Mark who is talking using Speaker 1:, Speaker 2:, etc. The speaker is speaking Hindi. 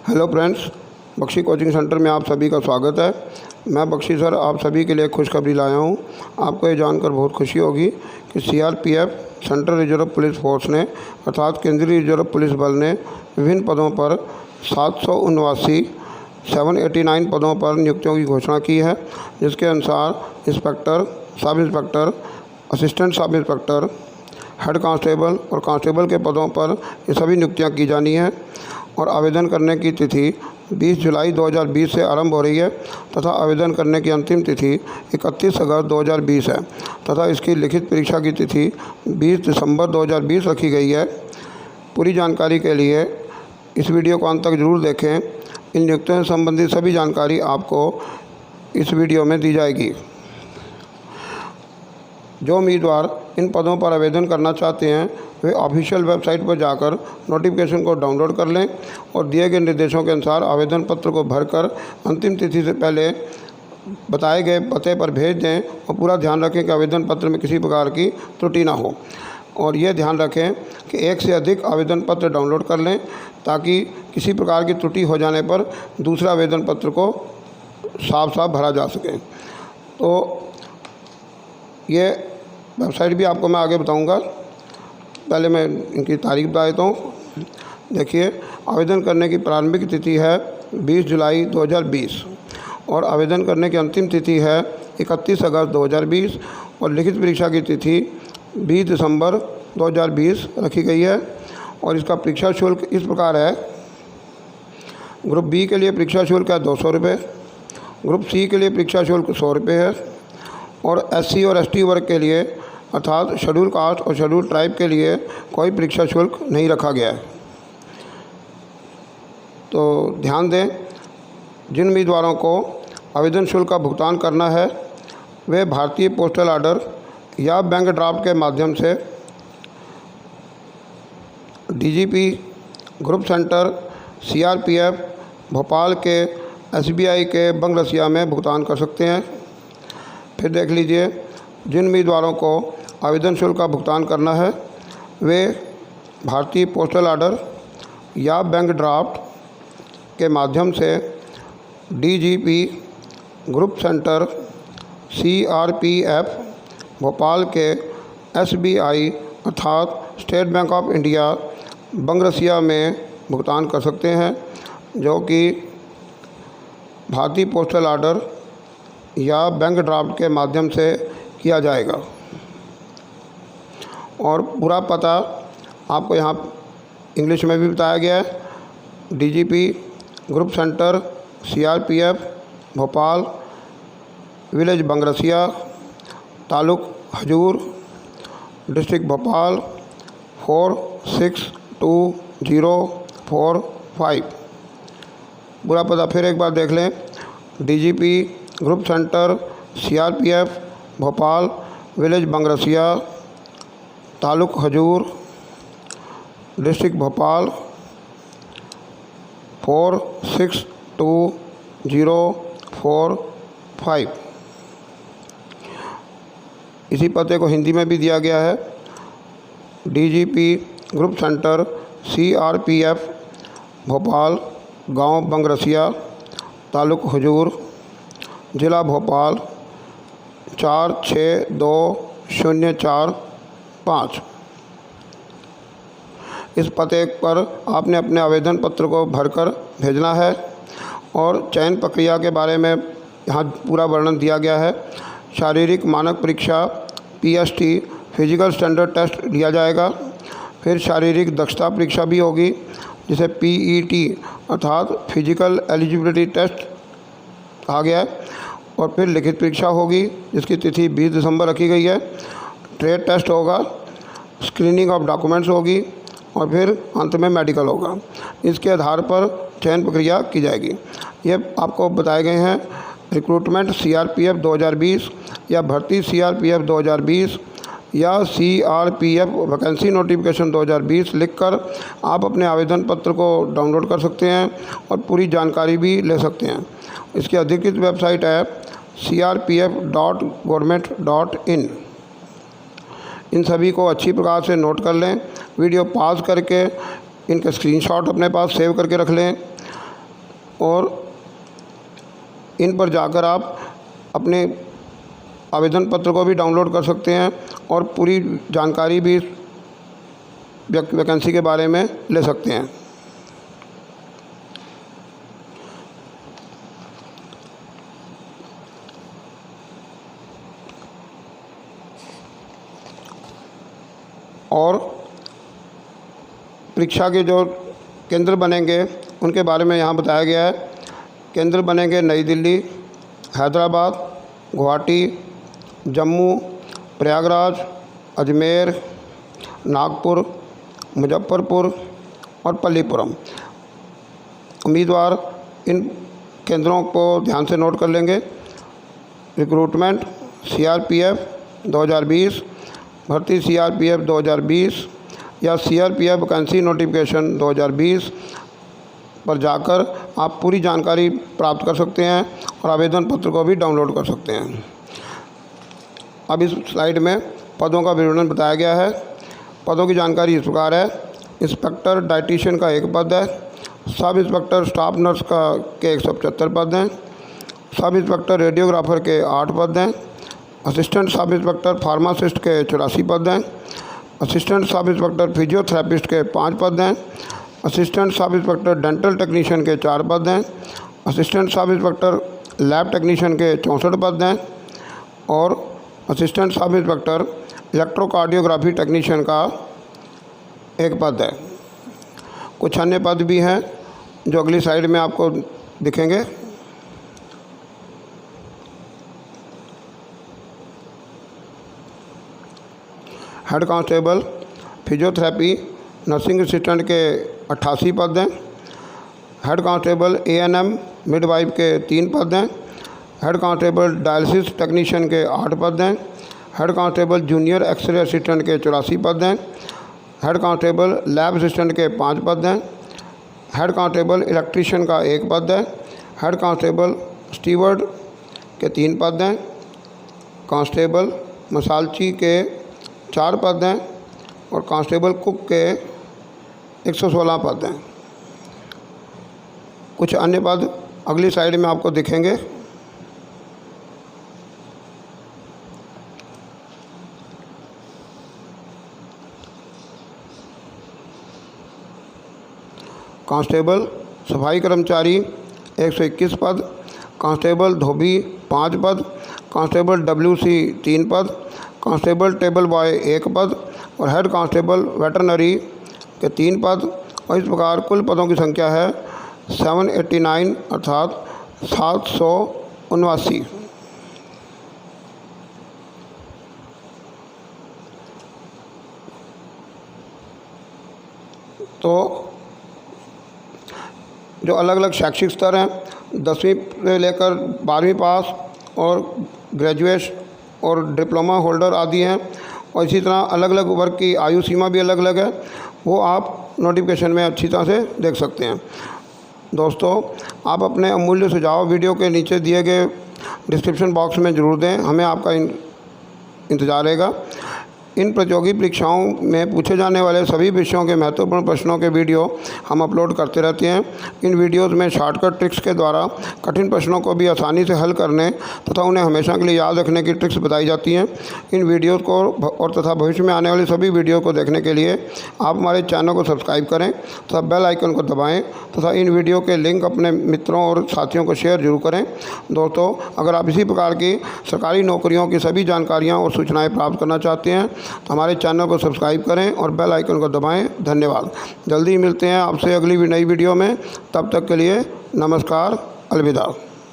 Speaker 1: Hello friends, Bakshi coaching centre में आप सभी का स्वागत है। मैं बख्शी सर आप सभी के लिए खुशखबरी लाया हूं। आपको ये जानकर बहुत खुशी होगी कि CRPF central reserve police force ने अर्थात केंद्रीय रिजर्व पुलिस बल ने विभिन्न पदों पर 789 पदों पर नियुक्तियों की घोषणा की है, जिसके अनुसार inspector, sub inspector, assistant sub inspector, head constable और कांस्टेबल के पदों पर ये सभी नियुक्तियाँ की जानी हैं और आवेदन करने की तिथि 20 जुलाई 2020 से आरंभ हो रही है तथा आवेदन करने की अंतिम तिथि 31 अगस्त 2020 है तथा इसकी लिखित परीक्षा की तिथि 20 दिसंबर 2020 रखी गई है। पूरी जानकारी के लिए इस वीडियो को अंत तक जरूर देखें। इन नियुक्तियों से संबंधित सभी जानकारी आपको इस वीडियो में दी जाएगी। जो उम्मीदवार इन पदों पर आवेदन करना चाहते हैं वे ऑफिशियल वेबसाइट पर जाकर नोटिफिकेशन को डाउनलोड कर लें और दिए गए निर्देशों के अनुसार आवेदन पत्र को भरकर अंतिम तिथि से पहले बताए गए पते पर भेज दें और पूरा ध्यान रखें कि आवेदन पत्र में किसी प्रकार की त्रुटि ना हो। और ये ध्यान रखें कि एक से अधिक आवेदन पत्र डाउनलोड कर लें ताकि किसी प्रकार की त्रुटि हो जाने पर दूसरा आवेदन पत्र को साफ भरा जा सके। तो ये वेबसाइट भी आपको मैं आगे बताऊंगा। पहले मैं इनकी तारीख बता देता हूँ। देखिए, आवेदन करने की प्रारंभिक तिथि है 20 जुलाई 2020 और आवेदन करने की अंतिम तिथि है 31 अगस्त 2020 और लिखित परीक्षा की तिथि 20 दिसंबर 2020 रखी गई है। और इसका परीक्षा शुल्क इस प्रकार है। ग्रुप बी के लिए परीक्षा शुल्क है 200 रुपये, ग्रुप सी के लिए परीक्षा शुल्क 100 रुपये है और एससी और एसटी वर्ग के लिए अर्थात शेड्यूल कास्ट और शेड्यूल ट्राइब के लिए कोई परीक्षा शुल्क नहीं रखा गया है। तो ध्यान दें, जिन उम्मीदवारों को आवेदन शुल्क का भुगतान करना है वे भारतीय पोस्टल ऑर्डर या बैंक ड्राफ्ट के माध्यम से DGP group centre CRPF Bhopal के एसबीआई के बंगरसिया में भुगतान कर सकते हैं। फिर देख लीजिए, जिन उम्मीदवारों को आवेदन शुल्क का भुगतान करना है वे भारतीय पोस्टल ऑर्डर या बैंक ड्राफ्ट के माध्यम से DGP group centre CRPF Bhopal के एसबीआई अर्थात state bank of India Bangrasia में भुगतान कर सकते हैं, जो कि भारतीय पोस्टल ऑर्डर या बैंक ड्राफ्ट के माध्यम से किया जाएगा। और पूरा पता आपको यहाँ इंग्लिश में भी बताया गया है। DGP group centre CRPF Bhopal, village Bangrasia, taluk हजूर, डिस्ट्रिक्ट भोपाल 462045। पूरा पता फिर एक बार देख लें। DGP group centre CRPF Bhopal, village Bangrasia, taluk हजूर, डिस्ट्रिक्ट भोपाल 462045। इसी पते को हिंदी में भी दिया गया है। DGP group centre CRPF Bhopal, गांव बंगरसिया, तालुक हजूर, ज़िला भोपाल 462045। इस पते पर आपने अपने आवेदन पत्र को भरकर भेजना है। और चयन प्रक्रिया के बारे में यहाँ पूरा वर्णन दिया गया है। शारीरिक मानक परीक्षा पीएसटी फिजिकल स्टैंडर्ड टेस्ट लिया जाएगा। फिर शारीरिक दक्षता परीक्षा भी होगी जिसे पीईटी अर्थात फिजिकल एलिजिबिलिटी टेस्ट कहा गया है। और फिर लिखित परीक्षा होगी जिसकी तिथि 20 दिसंबर रखी गई है। ट्रेड टेस्ट होगा, स्क्रीनिंग ऑफ डॉक्यूमेंट्स होगी और फिर अंत में मेडिकल होगा। इसके आधार पर चयन प्रक्रिया की जाएगी। ये आपको बताए गए हैं रिक्रूटमेंट सीआरपीएफ 2020 या भर्ती सीआरपीएफ 2020 या सीआरपीएफ वैकेंसी नोटिफिकेशन 2020 लिखकर आप अपने आवेदन पत्र को डाउनलोड कर सकते हैं और पूरी जानकारी भी ले सकते हैं। इसकी अधिकृत वेबसाइट है crpf.government.in। इन सभी को अच्छी प्रकार से नोट कर लें। वीडियो पॉज करके इनके स्क्रीनशॉट अपने पास सेव करके रख लें। और इन पर जाकर आप अपने आवेदन पत्र को भी डाउनलोड कर सकते हैं और पूरी जानकारी भी वैकेंसी के बारे में ले सकते हैं। और परीक्षा के जो केंद्र बनेंगे उनके बारे में यहाँ बताया गया है। केंद्र बनेंगे नई दिल्ली, हैदराबाद, गुवाहाटी, जम्मू, प्रयागराज, अजमेर, नागपुर, मुजफ्फरपुर और पल्लीपुरम। उम्मीदवार इन केंद्रों को ध्यान से नोट कर लेंगे। रिक्रूटमेंट CRPF 2020, भर्ती CRPF 2020 या CRPF वैकेंसी नोटिफिकेशन 2020 पर जाकर आप पूरी जानकारी प्राप्त कर सकते हैं और आवेदन पत्र को भी डाउनलोड कर सकते हैं। अब इस स्लाइड में पदों का विवरण बताया गया है। पदों की जानकारी इस प्रकार है। इंस्पेक्टर डाइटिशियन का 1 पद है। सब इंस्पेक्टर स्टाफ नर्स के 175 पद हैं। सब इंस्पेक्टर रेडियोग्राफर के 8 पद हैं। असिस्टेंट सब इंस्पेक्टर फार्मासिस्ट के 84 पद हैं। असिस्टेंट सब इंस्पेक्टर फिजियोथेरेपिस्ट के 5 पद हैं। Assistant sub inspector dental technician के 4 पद हैं। Assistant sub inspector lab technician के 64 पद हैं और assistant sub inspector electrocardiography technician का 1 पद है। कुछ अन्य पद भी हैं जो अगली साइड में आपको दिखेंगे। Head constable physiotherapy nursing assistant के 88 पद हैं। हेड कांस्टेबल ANM मिडवाइफ के 3 पद हैं। हेड कांस्टेबल डायलिसिस टेक्नीशियन के 8 पद हैं। Head constable junior x ray assistant के 84 पद हैं। हेड कांस्टेबल लैब असिस्टेंट के 5 पद हैं। हेड कांस्टेबल इलेक्ट्रीशियन का 1 पद है। हेड कांस्टेबल स्टीवर्ड के 3 पद हैं। कांस्टेबल मसालची के 4 पद हैं और कांस्टेबल कुक के 116 पद हैं। कुछ अन्य पद अगली साइड में आपको दिखेंगे। कांस्टेबल सफाई कर्मचारी 121 पद। कांस्टेबल धोबी 5 पद। कांस्टेबल WC 3 पद। कांस्टेबल टेबल बॉय 1 पद और हेड कांस्टेबल वेटरनरी के 3 पद। और इस प्रकार कुल पदों की संख्या है 789 अर्थात 779। तो जो अलग अलग शैक्षिक स्तर हैं 10वीं से लेकर 12वीं पास और ग्रेजुएट और डिप्लोमा होल्डर आदि हैं और इसी तरह अलग अलग वर्ग की आयु सीमा भी अलग अलग है, वो आप नोटिफिकेशन में अच्छी तरह से देख सकते हैं। दोस्तों, आप अपने अमूल्य सुझाव वीडियो के नीचे दिए गए डिस्क्रिप्शन बॉक्स में ज़रूर दें, हमें आपका इंतज़ार रहेगा। इन प्रतियोगी परीक्षाओं में पूछे जाने वाले सभी विषयों के महत्वपूर्ण प्रश्नों के वीडियो हम अपलोड करते रहते हैं। इन वीडियोज़ में शॉर्टकट ट्रिक्स के द्वारा कठिन प्रश्नों को भी आसानी से हल करने तथा उन्हें हमेशा के लिए याद रखने की ट्रिक्स बताई जाती हैं। इन वीडियोज़ को और तथा भविष्य में आने वाली सभी वीडियो को देखने के लिए आप हमारे चैनल को सब्सक्राइब करें तथा बेल आइकन को दबाएँ तथा इन वीडियो के लिंक अपने मित्रों और साथियों को शेयर जरूर करें। दोस्तों, अगर आप इसी प्रकार की सरकारी नौकरियों की सभी जानकारियाँ और सूचनाएँ प्राप्त करना चाहते हैं तो हमारे चैनल को सब्सक्राइब करें और बेल आइकन को दबाएं। धन्यवाद। जल्दी मिलते हैं आपसे अगली नई वीडियो में। तब तक के लिए नमस्कार, अलविदा।